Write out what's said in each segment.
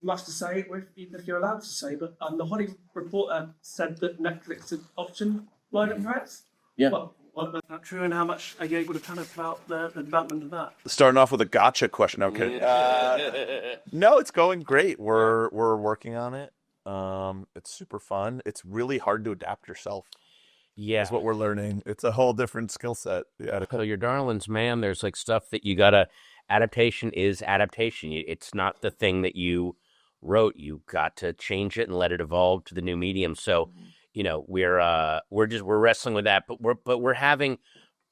much to say, even if you're allowed to say, but the Hollywood Reporter said that Netflix had optioned Blinding Threats. Yeah. Well, that's not true, and how much are you able to tell us about the development of that? Starting off with a gotcha question. Okay. No, it's going great. We're working on it. It's super fun. It's really hard to adapt yourself. Yeah. Is what we're learning. It's a whole different skill set. Yeah. So your darlings, man, there's like stuff that you gotta. Adaptation is adaptation. It's not the thing that you wrote. You got to change it and let it evolve to the new medium. So, we're wrestling with that, but we're having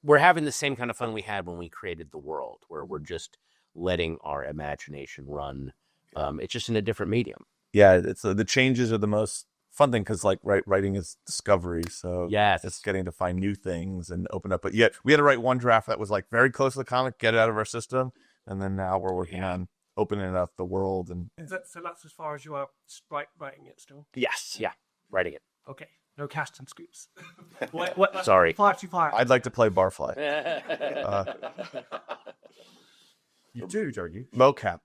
the same kind of fun we had when we created the world, where we're just letting our imagination run. It's just in a different medium. Yeah, it's the changes are the most fun thing because writing is discovery. So yes, it's getting to find new things and open up. But yet we had to write one draft that was like very close to the comic, get it out of our system, and then now we're working on opening up the world. And so that's as far as you are writing it still. Yes, yeah, writing it. Okay, no cast and scoops. Sorry, fire. I'd like to play Barfly. You do, don't you? Mocap.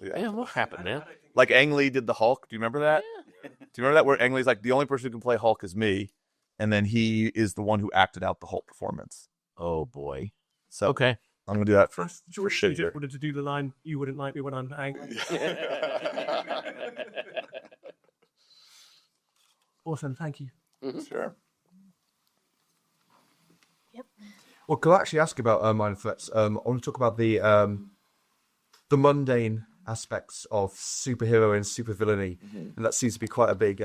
Yeah, what happened, man? Like Ang Lee did the Hulk. Do you remember that? Yeah. Do you remember that where Ang Lee's like, the only person who can play Hulk is me, and then he is the one who acted out the Hulk performance. Oh boy. So okay, I'm gonna do that for George. sure. You just wanted to do the line, "You wouldn't like me when I'm angry." Awesome, thank you. Mm-hmm. Sure. Yep. Well, can I actually ask about Minor Threats? I want to talk about the mundane aspects of superhero and supervillainy, and that seems to be quite a big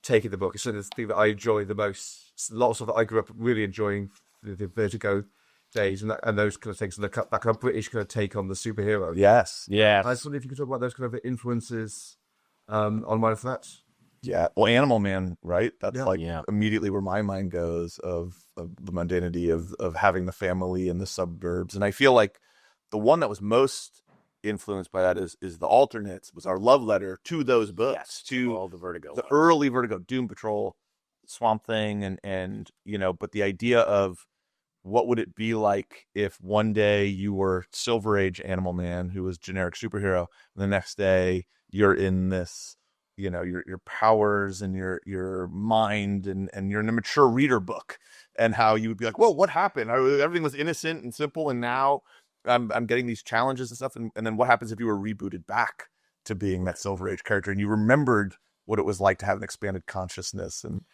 take in the book. It's certainly the thing that I enjoy the most. Lots of that I grew up really enjoying the Vertigo days and those kind of things, and that kind of British kind of take on the superhero. Yes. Yeah. I just wonder if you could talk about those kind of influences on Minor Threats. Yeah. Well, Animal Man, right? That's immediately where my mind goes of the mundanity of having the family in the suburbs. And I feel like the one that was most influenced by that is the Alternates, was our love letter to those books, to all the Vertigo, the early Vertigo, Doom Patrol, Swamp Thing, and but the idea of what would it be like if one day you were Silver Age Animal Man, who was generic superhero, and the next day you're in this, your powers and your mind, and you're in a mature reader book, and how you would be like, whoa, what happened? Everything was innocent and simple, and now I'm getting these challenges and stuff. And then what happens if you were rebooted back to being that Silver Age character, and you remembered what it was like to have an expanded consciousness? And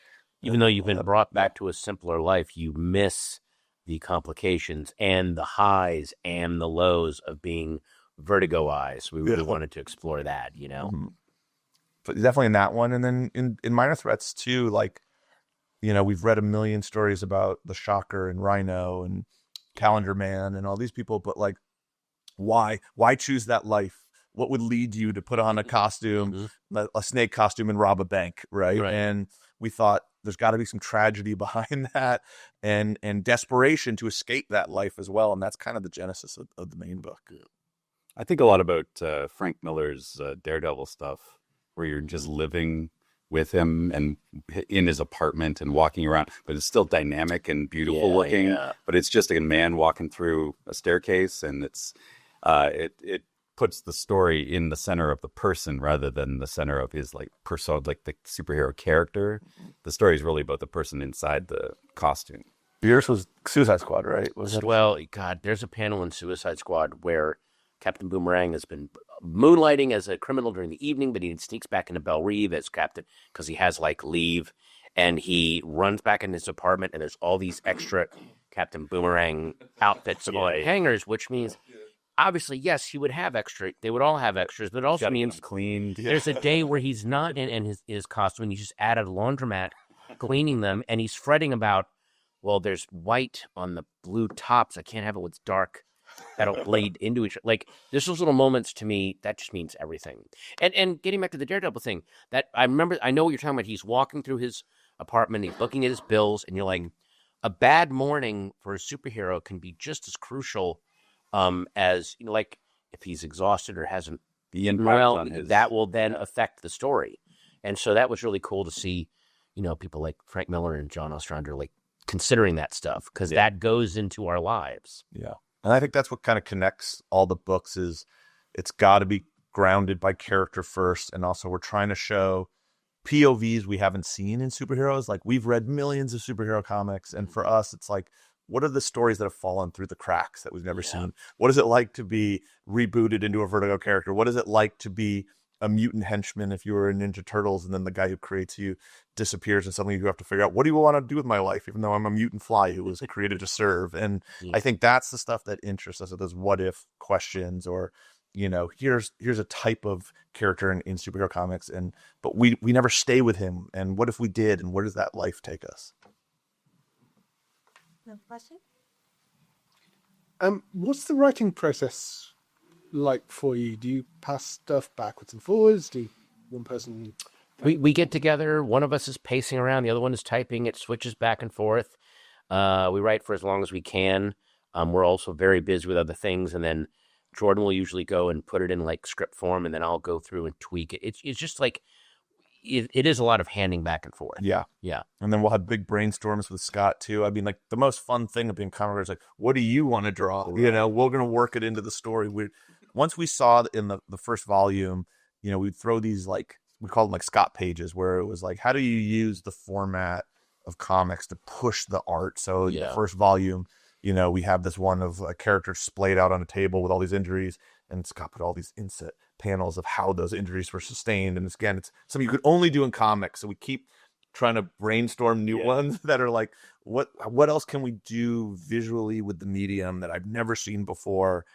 even though you've been brought back to a simpler life, you miss the complications and the highs and the lows of being Vertigo eyes. We really wanted to explore that, Mm-hmm. But definitely in that one. And then in Minor Threats too, we've read a million stories about the Shocker and Rhino and Calendar Man and all these people, but why choose that life? What would lead you to put on a costume, a snake costume, and rob a bank, right? And we thought there's got to be some tragedy behind that, and desperation to escape that life as well. And that's kind of the genesis of the main book. I think a lot about Frank Miller's Daredevil stuff, where you're just living with him and in his apartment and walking around, but it's still dynamic and beautiful looking. Yeah. But it's just a man walking through a staircase, and it's it puts the story in the center of the person rather than the center of his persona, like the superhero character. The story is really about the person inside the costume. Yours was Suicide Squad, right? Well, God, there's a panel in Suicide Squad where Captain Boomerang has been moonlighting as a criminal during the evening, but he sneaks back into Belle Reve as captain because he has leave, and he runs back in his apartment, and there's all these extra Captain Boomerang outfits on hangers, which means obviously, yes, he would have extra. They would all have extras, but it also means cleaned. There's a day where he's not in his costume, and he's just at a laundromat cleaning them, and he's fretting about, well, there's white on the blue tops. I can't have it with dark. That'll bleed into each other. There's those little moments to me that just means everything. And getting back to the Daredevil thing, that I know what you're talking about. He's walking through his apartment, he's looking at his bills, and you're like, a bad morning for a superhero can be just as crucial as if he's exhausted or hasn't. The impact on his... that will then affect the story. And so that was really cool to see, people like Frank Miller and John Ostrander considering that stuff, because that goes into our lives. Yeah. And I think that's what kind of connects all the books is it's got to be grounded by character first, and also we're trying to show POVs we haven't seen in superheroes. Like, we've read millions of superhero comics, and for us, it's like, what are the stories that have fallen through the cracks that we've never seen? What is it like to be rebooted into a Vertigo character? What is it like to be a mutant henchman if you were in Ninja Turtles and then the guy who creates you disappears and suddenly you have to figure out, what do you want to do with my life, even though I'm a mutant fly who was created to serve? And I think that's the stuff that interests us, those what if questions, or, you know, here's a type of character in superhero comics, but we never stay with him, and what if we did, and where does that life take us? No question? What's the writing process like for you? Do you pass stuff backwards and forwards? Do one person... We get together, one of us is pacing around, the other one is typing, it switches back and forth. We write for as long as we can. We're also very busy with other things, and then Jordan will usually go and put it in like script form, and then I'll go through and tweak it. It's just like, it is a lot of handing back and forth. Yeah. And then we'll have big brainstorms with Scott too. I mean, like, the most fun thing of being comic writers is like, what do you want to draw? Right. You know, we're going to work it into the story. Once we saw in the first volume, you know, we'd throw these, like, we call them like Scott pages, where it was like, how do you use the format of comics to push the art? So in the first volume, you know, we have this one of a character splayed out on a table with all these injuries, and Scott put all these inset panels of how those injuries were sustained. And it's something you could only do in comics. So we keep trying to brainstorm new ones that are like, what else can we do visually with the medium that I've never seen before?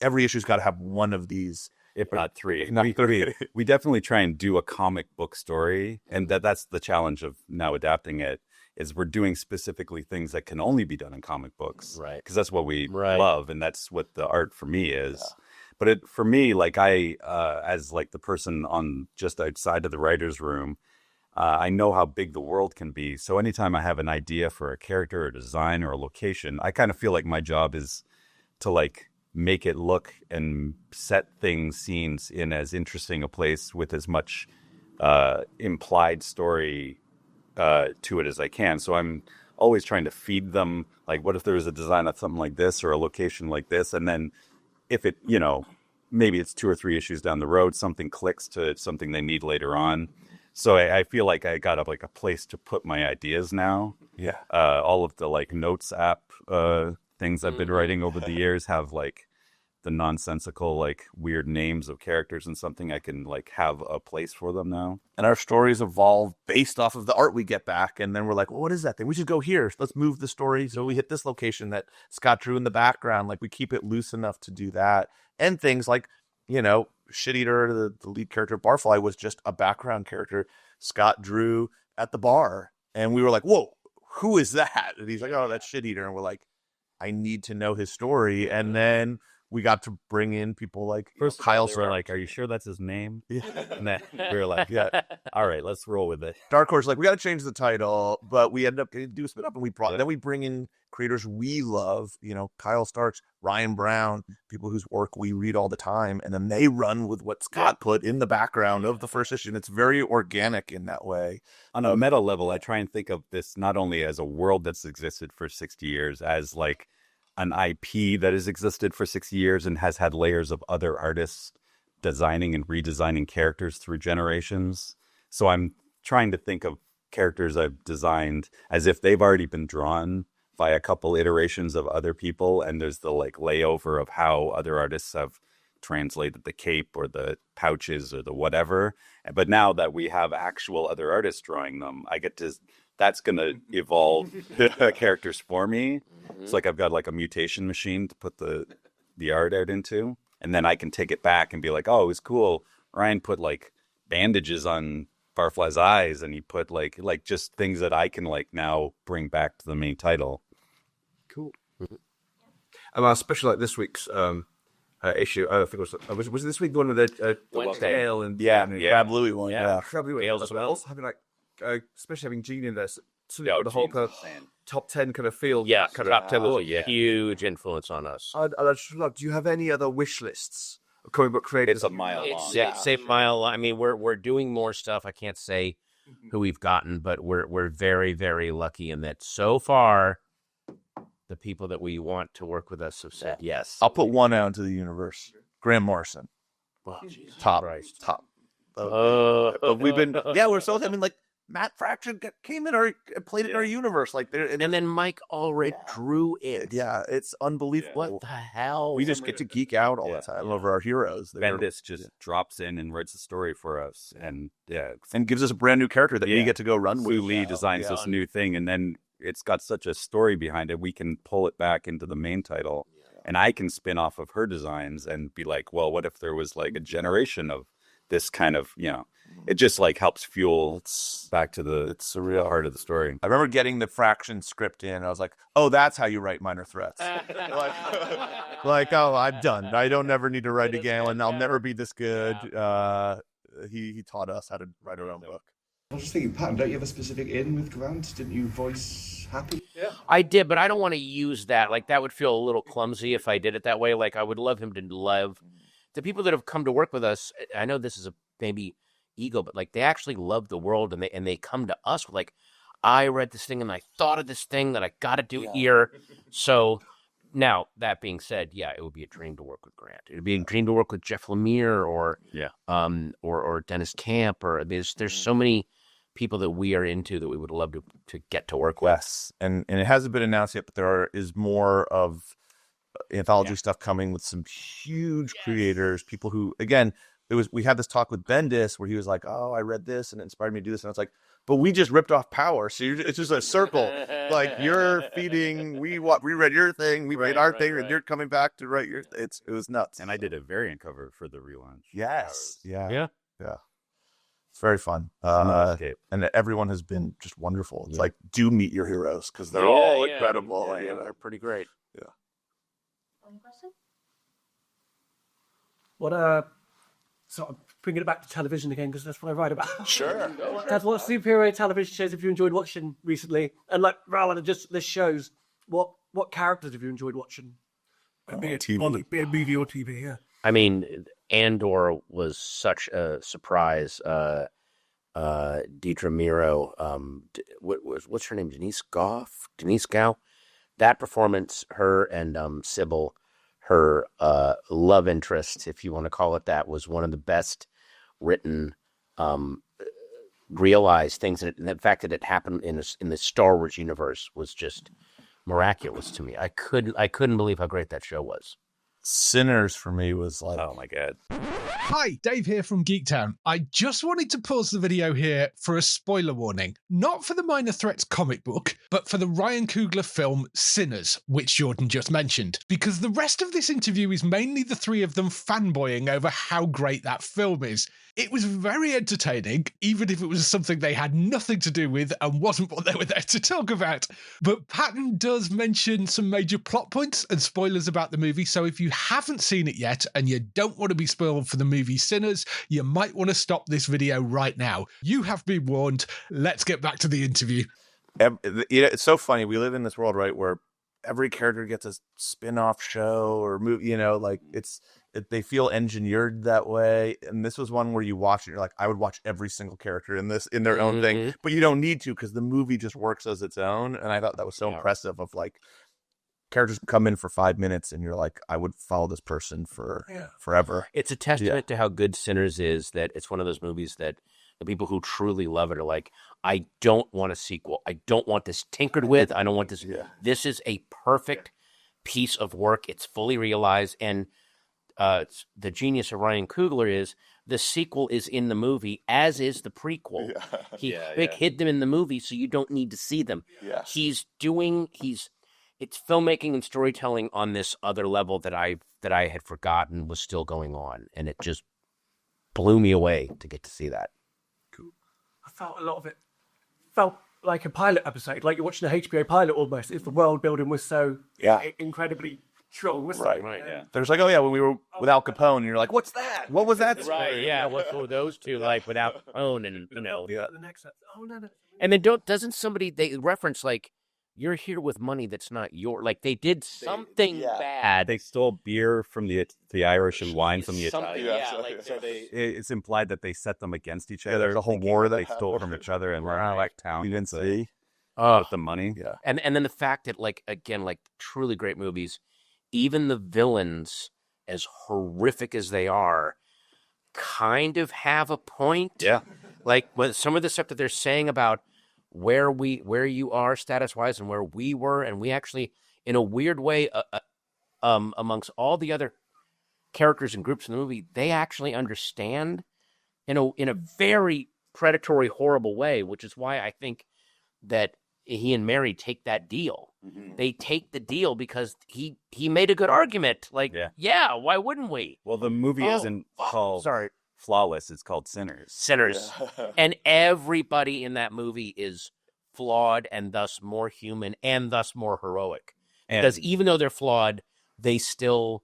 Every issue's got to have one of these, if not three. Not three. We definitely try and do a comic book story, and that's the challenge of now adapting it. Is we're doing specifically things that can only be done in comic books, right? Because that's what we love, and that's what the art for me is. Yeah. But for me, like, I, as like the person on just outside of the writer's room, I know how big the world can be. So anytime I have an idea for a character or design or a location, I kind of feel like my job is to like make it look and set scenes in as interesting a place with as much implied story to it as I can. So I'm always trying to feed them, like, what if there was a design of something like this or a location like this? And then if it, you know, maybe it's 2 or 3 issues down the road, something clicks to something they need later on. So I feel like I got a place to put my ideas now. Yeah. All of the like notes app things I've been writing over the years have like the nonsensical, like, weird names of characters and something I can like have a place for them now. And our stories evolve based off of the art we get back. And then we're like, well, what is that thing? We should go here. Let's move the story. So we hit this location that Scott drew in the background. Like, we keep it loose enough to do that. And things like, you know, Shit Eater, the lead character, Barfly, was just a background character Scott drew at the bar. And we were like, whoa, who is that? And he's like, oh, that's Shit Eater. And we're like, I need to know his story. And then we got to bring in people like Kyle. They were like, "Are you sure that's his name?" Yeah. And then we were like, "Yeah, all right, let's roll with it." Dark Horse, like, we got to change the title, but we ended up getting to do a spin up, and then we bring in creators we love, you know, Kyle Starks, Ryan Brown, people whose work we read all the time, and then they run with what Scott put in the background of the first issue. And it's very organic in that way. On a meta level, I try and think of this not only as a world that's existed for 60 years, as like an IP that has existed for 60 years and has had layers of other artists designing and redesigning characters through generations. So I'm trying to think of characters I've designed as if they've already been drawn by a couple iterations of other people, and there's the like layover of how other artists have translated the cape or the pouches or the whatever. But now that we have actual other artists drawing them, I get to, that's going to evolve the characters for me. It's like I've got like a mutation machine to put the art out into, and then I can take it back and be like, oh, it was cool. Ryan put like bandages on Barfly's eyes, and he put like just things that I can like now bring back to the main title. Cool. Especially like this week's issue. I think it was this week the one with the tail and Crab Louie one. Yeah, Crab Louie as well. Also having like, especially having Gene in there, so the whole top 10 kind of feel. Yeah, kind top 10 was yeah. Huge influence on us. I'd just love, do you have any other wish lists of comic book creators? It's a mile long. Same mile. I mean, we're doing more stuff. I can't say who we've gotten, but we're very, very lucky in that so far the people that we want to work with us have said yes. I'll put one out into the universe. Graham Morrison. Oh, Jesus top. Christ. Top. But we've been, we're so, I mean, like, Matt Fraction came in our, played it in our universe. Like, And then Mike Allred drew it. yeah, it's unbelievable. What the hell? We just get to geek out all the time over our heroes. Bendis just drops in and writes a story for us, and and gives us a brand new character that we get to go run with. Sue Lee designs this new thing, and then it's got such a story behind it. We can pull it back into the main title, and I can spin off of her designs and be like, well, what if there was like a generation of this kind of, it just like helps fuel back to the surreal heart of the story. I remember getting the Fraction script in. I was like, oh, that's how you write Minor Threats. like, oh, I'm done. I don't never need to write again, and I'll never be this good. He taught us how to write our own book. I was just thinking, Patton, don't you have a specific in with Grant? Didn't you voice Happy? Yeah. I did, but I don't want to use that. Like, that would feel a little clumsy if I did it that way. Like, I would love him to love the people that have come to work with us. I know this is a maybe ego, but like they actually love the world, and they come to us with like, I read this thing and I thought of this thing that I got to do here. So now that being said, it would be a dream to work with Grant. It would be a dream to work with Jeff Lemire or Dennis Camp, or there's so many people that we are into that we would love to get to work with. Yes, and it hasn't been announced yet, but there is more of anthology stuff coming with some huge creators, people who, again, we had this talk with Bendis where he was like, oh, I read this and it inspired me to do this, and I was like, but we just ripped off Power, so it's just a circle. Like, you're feeding, we read your thing, we read our thing, and you're coming back to write your. It was nuts. And I did a variant cover for the relaunch. Yes, Yeah. It's very fun. And everyone has been just wonderful. It's like, do meet your heroes because they're all incredible. Yeah, they're pretty great. Yeah. Any question? So I'm bringing it back to television again because that's what I write about. Sure. Dad, what superhero television shows have you enjoyed watching recently? And like, rather than just list shows, what characters have you enjoyed watching? Be a TV. be a movie or TV, yeah. I mean, Andor was such a surprise. Deidre Miro, what's her name? Denise Gow. That performance, her and Sybil, her love interest, if you want to call it that, was one of the best written, realized things. And the fact that it happened in the Star Wars universe was just miraculous to me. I couldn't believe how great that show was. Sinners for me was like, Oh my God. Hi, Dave here from Geektown. I just wanted to pause the video here for a spoiler warning. Not for the Minor Threats comic book, but for the Ryan Coogler film Sinners, which Jordan just mentioned. Because the rest of this interview is mainly the three of them fanboying over how great that film is. It was very entertaining, even if it was something they had nothing to do with and wasn't what they were there to talk about. But Patton does mention some major plot points and spoilers about the movie, so if you haven't seen it yet and you don't want to be spoiled for the movie Sinners, you might want to stop this video right now. You have been warned. Let's get back to the interview. It's so funny. We live in this world, right, where every character gets a spin-off show or movie, like they feel engineered that way. And this was one where you watch it, you're like, I would watch every single character in their own thing, but you don't need to because the movie just works as its own. And I thought that was so impressive of like, characters come in for 5 minutes and you're like, I would follow this person for forever. It's a testament to how good Sinners is that it's one of those movies that the people who truly love it are like, I don't want a sequel. I don't want this tinkered with. I don't want this. Yeah. This is a perfect piece of work. It's fully realized. And the genius of Ryan Coogler is the sequel is in the movie, as is the prequel. Yeah. He hid them in the movie so you don't need to see them. Yeah. It's filmmaking and storytelling on this other level that I had forgotten was still going on. And it just blew me away to get to see that. Cool. I felt a lot of it felt like a pilot episode, like you're watching a HBO pilot almost. If the world building was so incredibly strong, wasn't it? Right, yeah. There's like, when we were with Al Capone, and you're like, what's that? What was that? Right, yeah. What were those two like without Capone and, The next no. And then doesn't somebody, they reference like, you're here with money that's not your, like they did something bad. They stole beer from the Irish and wine from the Italians. It's implied that they set them against each other. There's a whole war that they stole from each other and were like town. You didn't see? With the money. Yeah. And then the fact that like, again, like truly great movies, even the villains, as horrific as they are, kind of have a point. Yeah. Like when some of the stuff that they're saying about where you are status wise and where we were, and we actually, in a weird way, amongst all the other characters and groups in the movie, they actually understand in a very predatory, horrible way, which is why I think that he and Mary take that deal. Mm-hmm. They take the deal because he made a good argument. Like, yeah why wouldn't we? Well, the movie isn't called Flawless. It's called Sinners. And everybody in that movie is flawed and thus more human and thus more heroic. Because even though they're flawed, they still,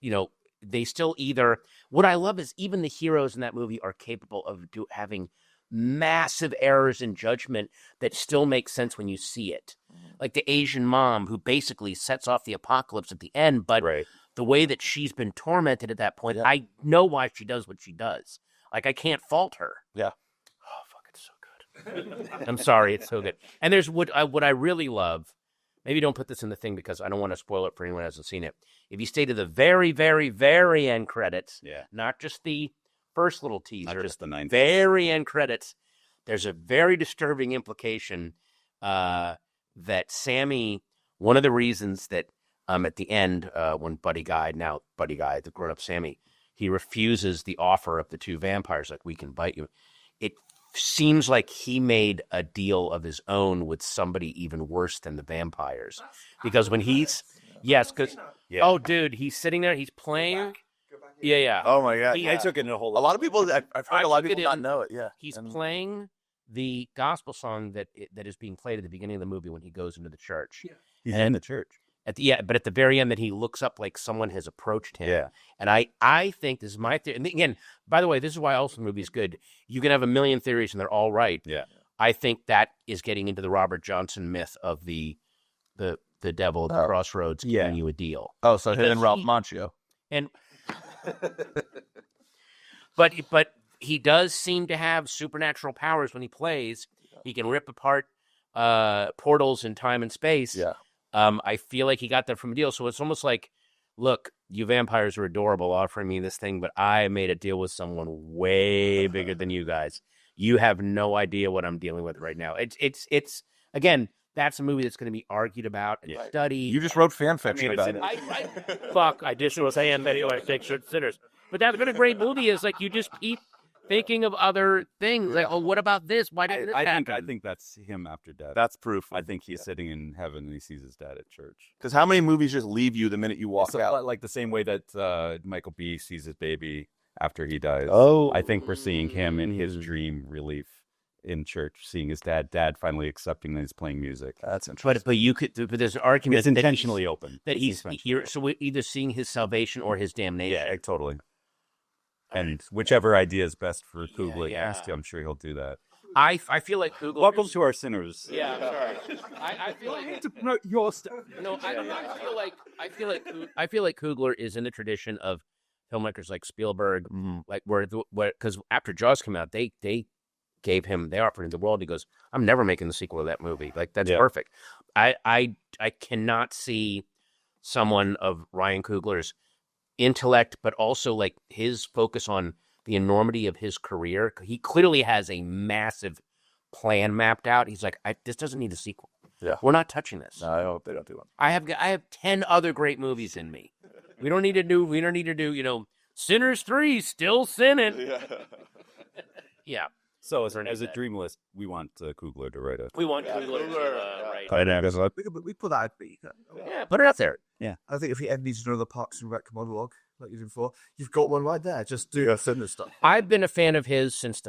either. What I love is even the heroes in that movie are capable of having massive errors in judgment that still make sense when you see it. Like the Asian mom who basically sets off the apocalypse at the end, but the way that she's been tormented at that point, I know why she does what she does. Like, I can't fault her. Yeah. Oh, fuck, it's so good. I'm sorry, it's so good. And there's what I really love. Maybe don't put this in the thing because I don't want to spoil it for anyone who hasn't seen it. If you stay to the very, very, very end credits, not just the first little teaser, not just the 9th. Very end credits, there's a very disturbing implication that Sammy, one of the reasons that at the end, when Buddy Guy, the grown-up Sammy, he refuses the offer of the two vampires, like, we can bite you. It seems like he made a deal of his own with somebody even worse than the vampires. Because when oh, dude, he's sitting there, he's playing. Yeah. Oh my God. I took it in a whole. A lot of people, I've heard a lot of people not know it. Yeah. He's playing the gospel song that is being played at the beginning of the movie when he goes into the church. Yeah. He's in the church. But at the very end, that he looks up like someone has approached him. Yeah. And I think this is my theory. And again, by the way, this is why also the movie is good. You can have a million theories and they're all right. Yeah. I think that is getting into the Robert Johnson myth of the devil at the crossroads giving you a deal. Oh, so him and Ralph Macchio. And but he does seem to have supernatural powers when he plays. He can rip apart portals in time and space. Yeah. I feel like he got that from a deal. So it's almost like, look, you vampires are adorable offering me this thing, but I made a deal with someone way bigger than you guys. You have no idea what I'm dealing with right now. It's again, that's a movie that's going to be argued about and studied. You just wrote fan fiction about it. I just was saying that I take sinners. But that's what a great movie is. Like, you just keep thinking of other things. Like, oh, what about this? Why didn't this happen? I think that's him after death. That's proof. I think he's sitting in heaven and he sees his dad at church. Because how many movies just leave you the minute you walk out? Like the same way that Michael B. sees his baby after he dies. Oh. I think we're seeing him in his dream relief in church, seeing his dad accepting that he's playing music. That's interesting. But there's an argument it's intentionally open. That so we're either seeing his salvation or his damnation. Yeah, totally. And whichever idea is best for Coogler, I'm sure he'll do that. I feel like Coogler. Welcome to our Sinners. Yeah, I'm sorry. I feel like to promote your stuff. No, I feel like Coogler is in the tradition of filmmakers like Spielberg, like where because after Jaws came out, they offered him the world. He goes, I'm never making the sequel to that movie. Like, that's perfect. I cannot see someone of Ryan Coogler's intellect, but also like his focus on the enormity of his career. He clearly has a massive plan mapped out. He's like, this doesn't need a sequel. Yeah, we're not touching this. No, I hope they don't do one. I have 10 other great movies in me. We don't need to do Sinners 3 still sinning. Yeah. So as a dream list, we want Coogler to write it. We want Coogler to write. We put that. Yeah, put it out there. Yeah, I think if you ever need another Parks and Rec monologue like you did before, you've got one right there. Just do your Cinder stuff. I've been a fan of his since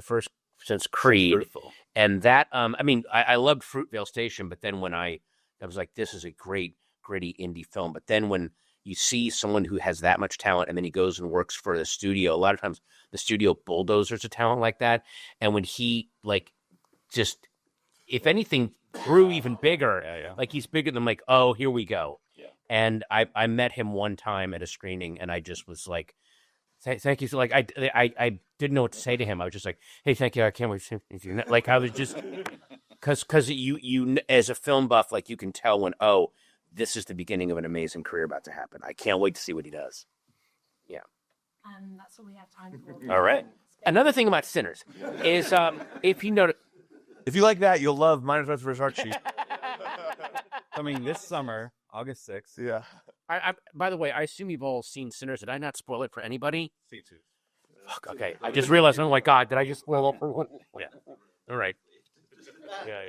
Creed, and that I loved Fruitvale Station, but then when I was like, this is a great gritty indie film. But then when you see someone who has that much talent and then he goes and works for the studio, a lot of times the studio bulldozers a talent like that. And when he just, if anything, grew even bigger, like he's bigger than oh, here we go. Yeah. And I met him one time at a screening and I just was like, thank you. So I didn't know what to say to him. I was just like, hey, thank you. I can't wait to see you. Like I was just, cause you as a film buff, you can tell when, oh, this is the beginning of an amazing career about to happen. I can't wait to see what he does. Yeah. That's all we have time for. All right. Another thing about Sinners is if you notice. If you like that, you'll love Minor Threats vs. Archie. Coming this summer, August 6th. Yeah. By the way, I assume you've all seen Sinners. Did I not spoil it for anybody? See too. Fuck, okay. I just realized, oh my God, did I just spoil it for one? Yeah. All right. Yeah.